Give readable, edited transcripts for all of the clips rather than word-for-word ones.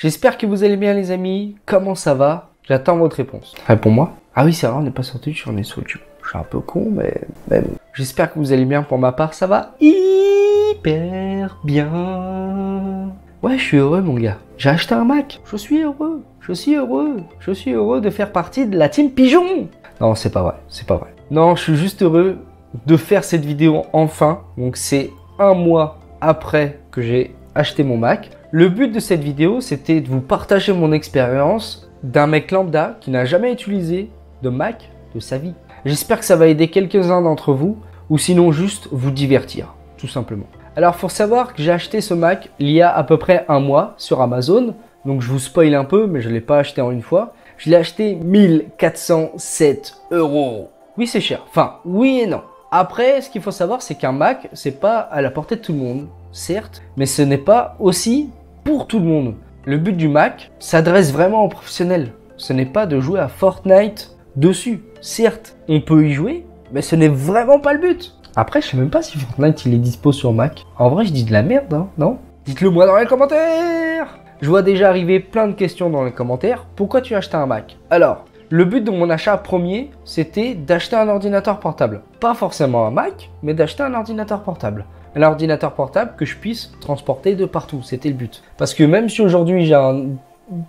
J'espère que vous allez bien les amis. Comment ça va? J'attends votre réponse. Réponds-moi. Ah oui, c'est vrai, on n'est pas sur Twitch, on est sur YouTube. Je suis un peu con, mais même. J'espère que vous allez bien. Pour ma part, ça va hyper bien. Ouais, je suis heureux, mon gars. J'ai acheté un Mac. Je suis heureux. Je suis heureux. Je suis heureux de faire partie de la team Pigeon. Non, c'est pas vrai. C'est pas vrai. Non, je suis juste heureux de faire cette vidéo enfin. Donc, c'est un mois après que j'ai acheté mon Mac. Le but de cette vidéo, c'était de vous partager mon expérience d'un mec lambda qui n'a jamais utilisé de Mac de sa vie. J'espère que ça va aider quelques-uns d'entre vous ou sinon juste vous divertir, tout simplement. Alors, faut savoir que j'ai acheté ce Mac il y a à peu près un mois sur Amazon. Donc, je vous spoil un peu, mais je ne l'ai pas acheté en une fois. Je l'ai acheté 1407 €. Oui, c'est cher. Enfin, oui et non. Après, ce qu'il faut savoir, c'est qu'un Mac, c'est pas à la portée de tout le monde, certes, mais ce n'est pas aussi pour tout le monde. Le but du Mac s'adresse vraiment aux professionnels. Ce n'est pas de jouer à Fortnite dessus. Certes, on peut y jouer, mais ce n'est vraiment pas le but. Après, je sais même pas si Fortnite il est dispo sur Mac. En vrai, je dis de la merde, hein, non? Dites-le moi dans les commentaires. Je vois déjà arriver plein de questions dans les commentaires. Pourquoi tu as acheté un Mac? Alors, le but de mon achat premier, c'était d'acheter un ordinateur portable. Pas forcément un Mac, mais d'acheter un ordinateur portable. Un ordinateur portable que je puisse transporter de partout, c'était le but. Parce que même si aujourd'hui j'ai un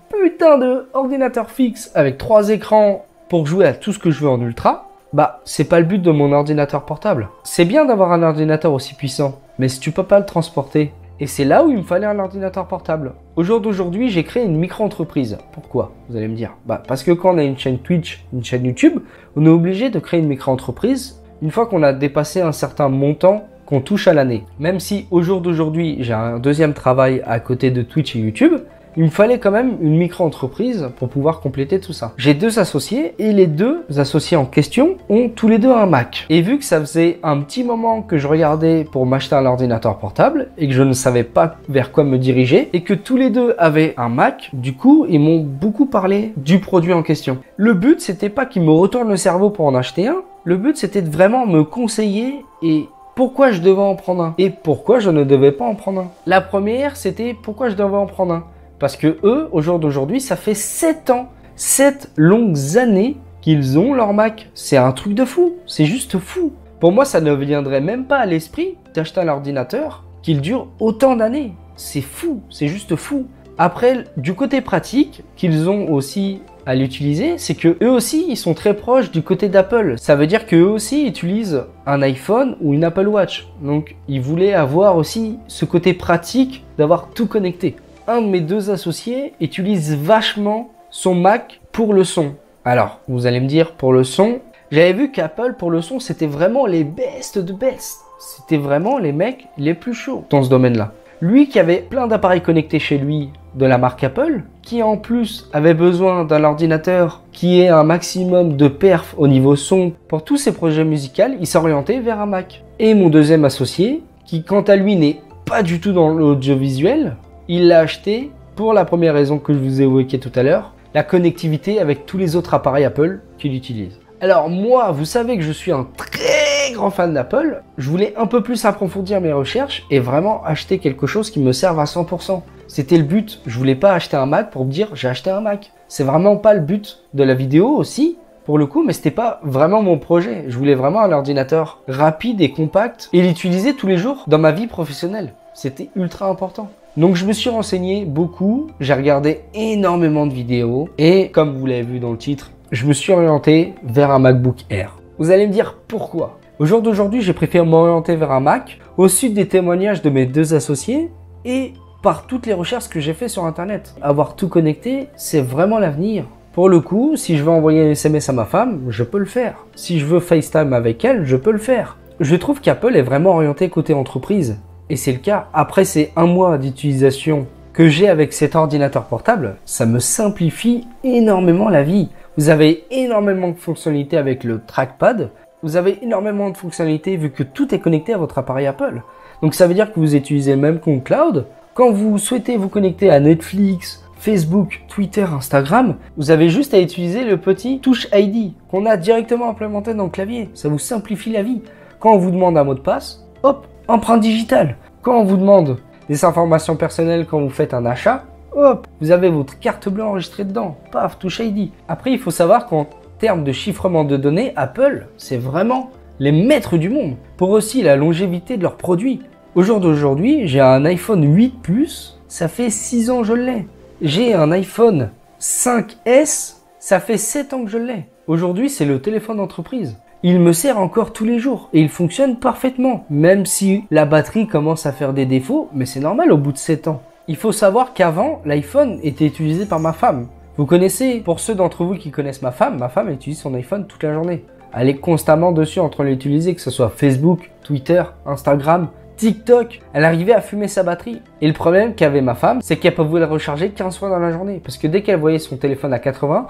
putain de ordinateur fixe avec 3 écrans pour jouer à tout ce que je veux en ultra, bah c'est pas le but de mon ordinateur portable. C'est bien d'avoir un ordinateur aussi puissant, mais si tu peux pas le transporter, et c'est là où il me fallait un ordinateur portable. Au jour d'aujourd'hui, j'ai créé une micro-entreprise. Pourquoi? Vous allez me dire. Bah parce que quand on a une chaîne Twitch, une chaîne YouTube, on est obligé de créer une micro-entreprise une fois qu'on a dépassé un certain montant qu'on touche à l'année. Même si au jour d'aujourd'hui, j'ai un deuxième travail à côté de Twitch et YouTube, il me fallait quand même une micro-entreprise pour pouvoir compléter tout ça. J'ai 2 associés et les 2 associés en question ont tous les 2 un Mac. Et vu que ça faisait un petit moment que je regardais pour m'acheter un ordinateur portable et que je ne savais pas vers quoi me diriger et que tous les 2 avaient un Mac, du coup, ils m'ont beaucoup parlé du produit en question. Le but, c'était pas qu'ils me retournent le cerveau pour en acheter un. Le but, c'était de vraiment me conseiller et pourquoi je devais en prendre un et pourquoi je ne devais pas en prendre un. La première, c'était pourquoi je devais en prendre un. Parce que eux, au jour d'aujourd'hui, ça fait 7 ans, 7 longues années qu'ils ont leur Mac. C'est un truc de fou, c'est juste fou. Pour moi, ça ne viendrait même pas à l'esprit d'acheter un ordinateur qu'il dure autant d'années. C'est fou, c'est juste fou. Après, du côté pratique qu'ils ont aussi à l'utiliser, c'est que eux aussi, ils sont très proches du côté d'Apple. Ça veut dire qu'eux aussi utilisent un iPhone ou une Apple Watch. Donc, ils voulaient avoir aussi ce côté pratique d'avoir tout connecté. Un de mes 2 associés utilise vachement son Mac pour le son. Alors, vous allez me dire, pour le son, j'avais vu qu'Apple, pour le son, c'était vraiment les best de best. C'était vraiment les mecs les plus chauds dans ce domaine-là. Lui qui avait plein d'appareils connectés chez lui de la marque Apple, qui en plus avait besoin d'un ordinateur qui ait un maximum de perf au niveau son pour tous ses projets musicaux, il s'orientait vers un Mac. Et mon deuxième associé, qui quant à lui n'est pas du tout dans l'audiovisuel, il l'a acheté pour la première raison que je vous ai évoquée tout à l'heure, la connectivité avec tous les autres appareils Apple qu'il utilise. Alors moi, vous savez que je suis un très grand fan d'Apple. Je voulais un peu plus approfondir mes recherches et vraiment acheter quelque chose qui me serve à 100%. C'était le but. Je voulais pas acheter un Mac pour me dire j'ai acheté un Mac. C'est vraiment pas le but de la vidéo aussi, pour le coup, mais c'était pas vraiment mon projet. Je voulais vraiment un ordinateur rapide et compact et l'utiliser tous les jours dans ma vie professionnelle. C'était ultra important. Donc je me suis renseigné beaucoup, j'ai regardé énormément de vidéos et comme vous l'avez vu dans le titre, je me suis orienté vers un MacBook Air. Vous allez me dire pourquoi? Au jour d'aujourd'hui, j'ai préféré m'orienter vers un Mac au suite des témoignages de mes 2 associés et par toutes les recherches que j'ai fait sur internet. Avoir tout connecté, c'est vraiment l'avenir. Pour le coup, si je veux envoyer un SMS à ma femme, je peux le faire. Si je veux FaceTime avec elle, je peux le faire. Je trouve qu'Apple est vraiment orienté côté entreprise. Et c'est le cas. Après ces 1 mois d'utilisation que j'ai avec cet ordinateur portable, ça me simplifie énormément la vie. Vous avez énormément de fonctionnalités avec le trackpad. Vous avez énormément de fonctionnalités vu que tout est connecté à votre appareil Apple. Donc ça veut dire que vous utilisez le même compte cloud. Quand vous souhaitez vous connecter à Netflix, Facebook, Twitter, Instagram, vous avez juste à utiliser le petit Touch ID qu'on a directement implémenté dans le clavier. Ça vous simplifie la vie. Quand on vous demande un mot de passe, hop, empreinte digitale. Quand on vous demande des informations personnelles quand vous faites un achat, hop, vous avez votre carte bleue enregistrée dedans. Paf, Touch ID. Après, il faut savoir qu'en termes de chiffrement de données, Apple, c'est vraiment les maîtres du monde pour aussi la longévité de leurs produits. Au jour d'aujourd'hui, j'ai un iPhone 8 Plus, ça fait 6 ans que je l'ai. J'ai un iPhone 5S, ça fait 7 ans que je l'ai. Aujourd'hui, c'est le téléphone d'entreprise. Il me sert encore tous les jours et il fonctionne parfaitement, même si la batterie commence à faire des défauts, mais c'est normal au bout de 7 ans. Il faut savoir qu'avant, l'iPhone était utilisé par ma femme. Vous connaissez, pour ceux d'entre vous qui connaissent ma femme utilise son iPhone toute la journée. Elle est constamment dessus en train de l'utiliser, que ce soit Facebook, Twitter, Instagram, TikTok. Elle arrivait à fumer sa batterie. Et le problème qu'avait ma femme, c'est qu'elle pouvait le recharger 15 fois dans la journée. Parce que dès qu'elle voyait son téléphone à 80,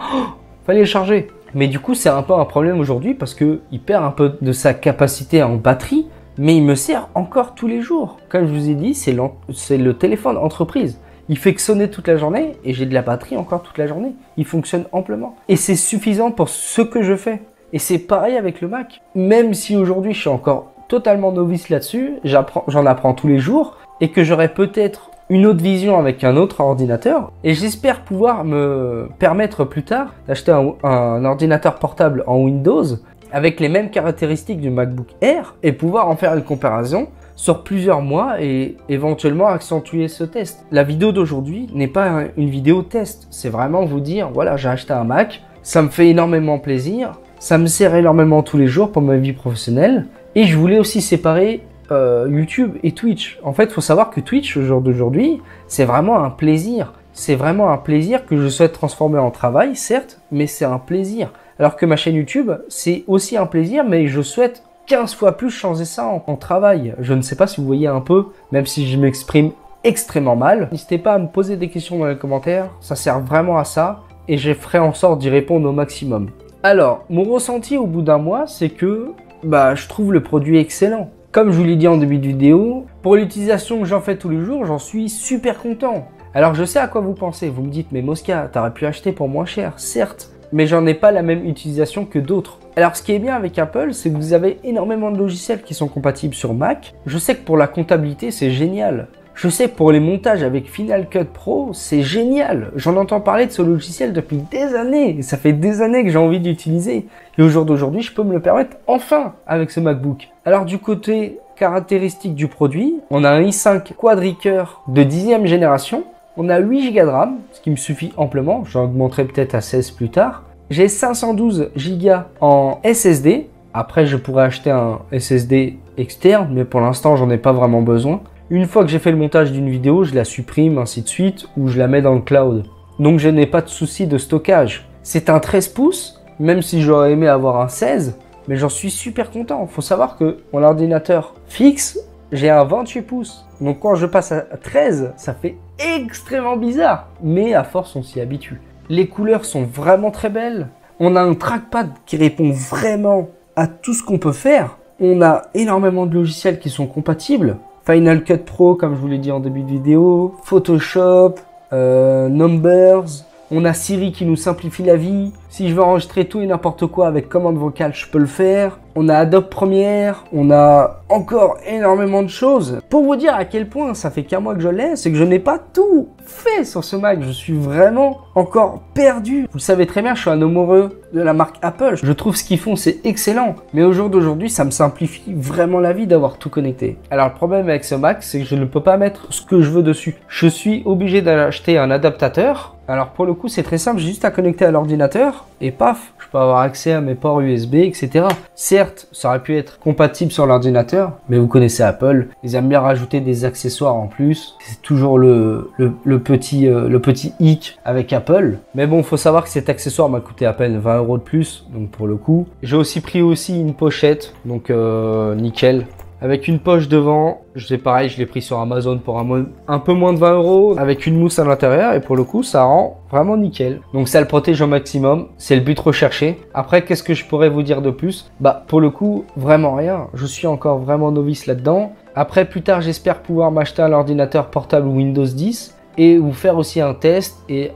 fallait le charger. Mais du coup, c'est un peu un problème aujourd'hui parce qu'il perd un peu de sa capacité en batterie. Mais il me sert encore tous les jours. Comme je vous ai dit, c'est le téléphone entreprise. Il fait que sonner toute la journée et j'ai de la batterie encore toute la journée. Il fonctionne amplement. Et c'est suffisant pour ce que je fais. Et c'est pareil avec le Mac. Même si aujourd'hui je suis encore totalement novice là-dessus, j'en apprends tous les jours et que j'aurai peut-être une autre vision avec un autre ordinateur. Et j'espère pouvoir me permettre plus tard d'acheter un ordinateur portable en Windows avec les mêmes caractéristiques du MacBook Air et pouvoir en faire une comparaison sur plusieurs mois et éventuellement accentuer ce test. La vidéo d'aujourd'hui n'est pas une vidéo test, c'est vraiment vous dire, voilà, j'ai acheté un Mac, ça me fait énormément plaisir, ça me sert énormément tous les jours pour ma vie professionnelle et je voulais aussi séparer YouTube et Twitch. En fait, il faut savoir que Twitch, au jour d'aujourd'hui, c'est vraiment un plaisir. C'est vraiment un plaisir que je souhaite transformer en travail, certes, mais c'est un plaisir. Alors que ma chaîne YouTube, c'est aussi un plaisir, mais je souhaite 15 fois plus changer ça en travail. Je ne sais pas si vous voyez un peu, même si je m'exprime extrêmement mal. N'hésitez pas à me poser des questions dans les commentaires, ça sert vraiment à ça et je ferai en sorte d'y répondre au maximum. Alors, mon ressenti au bout d'un mois, c'est que je trouve le produit excellent. Comme je vous l'ai dit en début de vidéo, pour l'utilisation que j'en fais tous les jours, j'en suis super content. Alors je sais à quoi vous pensez, vous me dites mais Mosca, t'aurais pu acheter pour moins cher, certes, mais j'en ai pas la même utilisation que d'autres. Alors ce qui est bien avec Apple, c'est que vous avez énormément de logiciels qui sont compatibles sur Mac. Je sais que pour la comptabilité, c'est génial. Je sais que pour les montages avec Final Cut Pro, c'est génial. J'en entends parler de ce logiciel depuis des années. Ça fait des années que j'ai envie d'utiliser. Et au jour d'aujourd'hui, je peux me le permettre enfin avec ce MacBook. Alors du côté caractéristique du produit, on a un i5 Quad-Core de 10e génération. On a 8 Go de RAM, ce qui me suffit amplement. J'en augmenterai peut-être à 16 plus tard. J'ai 512 Go en SSD. Après, je pourrais acheter un SSD externe, mais pour l'instant, j'en ai pas vraiment besoin. Une fois que j'ai fait le montage d'une vidéo, je la supprime, ainsi de suite, ou je la mets dans le cloud. Donc, je n'ai pas de souci de stockage. C'est un 13 pouces, même si j'aurais aimé avoir un 16, mais j'en suis super content. Il faut savoir que mon ordinateur fixe, j'ai un 28 pouces. Donc, quand je passe à 13, ça fait extrêmement bizarre. Mais à force, on s'y habitue. Les couleurs sont vraiment très belles. On a un trackpad qui répond vraiment à tout ce qu'on peut faire. On a énormément de logiciels qui sont compatibles. Final Cut Pro, comme je vous l'ai dit en début de vidéo. Photoshop, Numbers. On a Siri qui nous simplifie la vie. Si je veux enregistrer tout et n'importe quoi avec commande vocale, je peux le faire. On a Adobe Premiere. On a encore énormément de choses. Pour vous dire à quel point ça fait qu'un mois que je l'ai, c'est que je n'ai pas tout fait sur ce Mac. Je suis vraiment encore perdu. Vous le savez très bien, je suis un amoureux de la marque Apple. Je trouve ce qu'ils font, c'est excellent. Mais au jour d'aujourd'hui, ça me simplifie vraiment la vie d'avoir tout connecté. Alors le problème avec ce Mac, c'est que je ne peux pas mettre ce que je veux dessus. Je suis obligé d'acheter un adaptateur. Alors pour le coup, c'est très simple, j'ai juste à connecter à l'ordinateur et paf, je peux avoir accès à mes ports USB, etc. Certes, ça aurait pu être compatible sur l'ordinateur, mais vous connaissez Apple, ils aiment bien rajouter des accessoires en plus. C'est toujours le petit hic avec Apple. Mais bon, faut savoir que cet accessoire m'a coûté à peine 20 € de plus, donc pour le coup. J'ai aussi pris une pochette, donc nickel. Avec une poche devant, c'est pareil, je l'ai pris sur Amazon pour un peu moins de 20 €, avec une mousse à l'intérieur, et pour le coup, ça rend vraiment nickel. Donc ça le protège au maximum, c'est le but recherché. Après, qu'est-ce que je pourrais vous dire de plus? Pour le coup, vraiment rien. Je suis encore vraiment novice là-dedans. Après, plus tard, j'espère pouvoir m'acheter un ordinateur portable Windows 10 et vous faire aussi un test et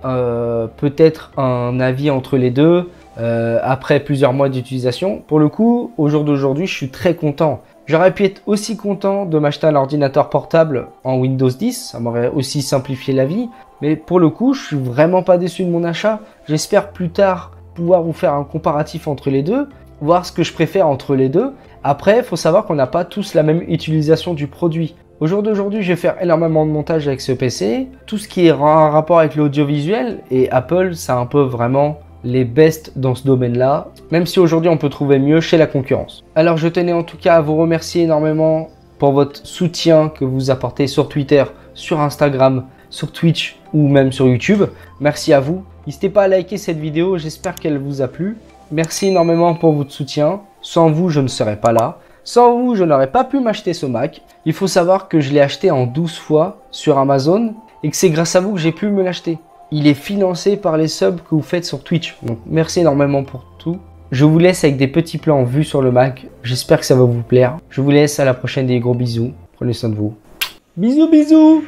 peut-être un avis entre les deux après plusieurs mois d'utilisation. Pour le coup, au jour d'aujourd'hui, je suis très content. J'aurais pu être aussi content de m'acheter un ordinateur portable en Windows 10, ça m'aurait aussi simplifié la vie. Mais pour le coup, je suis vraiment pas déçu de mon achat. J'espère plus tard pouvoir vous faire un comparatif entre les deux, voir ce que je préfère entre les deux. Après, il faut savoir qu'on n'a pas tous la même utilisation du produit. Au jour d'aujourd'hui, je vais faire énormément de montage avec ce PC. Tout ce qui est en rapport avec l'audiovisuel, et Apple, c'est un peu vraiment les best dans ce domaine-là, même si aujourd'hui on peut trouver mieux chez la concurrence. Alors je tenais en tout cas à vous remercier énormément pour votre soutien que vous apportez sur Twitter, sur Instagram, sur Twitch ou même sur YouTube. Merci à vous. N'hésitez pas à liker cette vidéo, j'espère qu'elle vous a plu. Merci énormément pour votre soutien. Sans vous, je ne serais pas là. Sans vous, je n'aurais pas pu m'acheter ce Mac. Il faut savoir que je l'ai acheté en 12 fois sur Amazon et que c'est grâce à vous que j'ai pu me l'acheter. Il est financé par les subs que vous faites sur Twitch. Donc merci énormément pour tout. Je vous laisse avec des petits plans vus sur le Mac. J'espère que ça va vous plaire. Je vous laisse à la prochaine, des gros bisous. Prenez soin de vous. Bisous bisous.